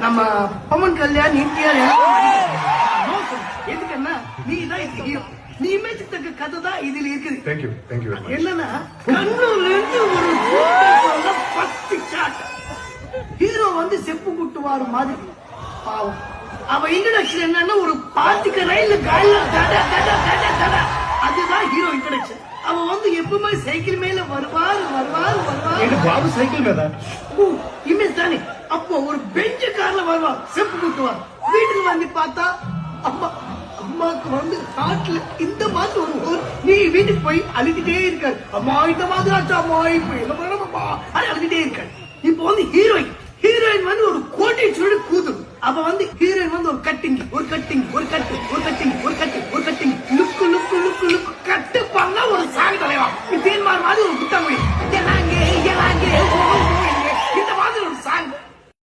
நம்ம பவன் கல்யாண் என்டிஆர் எதுக்குன்னா நீ தான் ஹீரோ. நீ இமேஜ் தக்க கதை தான் இதுல இருக்குது. தேங்க்யூ என்னன்னா கண்ணூர்ல இருந்து ஒரு பத்து ஷாட் ஹீரோ வந்து செப்பு குட்டுவாரு மாதிரி பாவம். அவ இன்ட்ரோடக்ஷன் என்னன்னா ஒரு பாத்திக்க ரயில்ல காலில அதுதான் ஹீரோ இன்ட்ரோடக்ஷன். அவ வந்து எப்பவுமே சைக்கிள் மேல வருவாரு பாபு சைக்கிள் மேல இமேஜ் தானே. அப்போ ஒரு பெஞ்சு கார்ல வருவார் செப்பு குட்டுவார். வீட்டுக்கு வந்து பார்த்தா அம்மாக்கு வந்து ஹார்ட்ல இந்த மாதிரி ஒரு நீ வீட்டுக்கு போய் அழுதுட்டே இருக்காரு. அம்மா இந்த மாதிரி ஆச்சு, அம்மா இப்ப என்ன பண்ணணும்மா அழுதுட்டே இருக்காரு. இப்போ வந்து ஹீரோயின் வந்து ஒரு கோட்டை சொல்லி கூதும். அப்ப வந்து ஹீரோயின் வந்து ஒரு கட்டிங்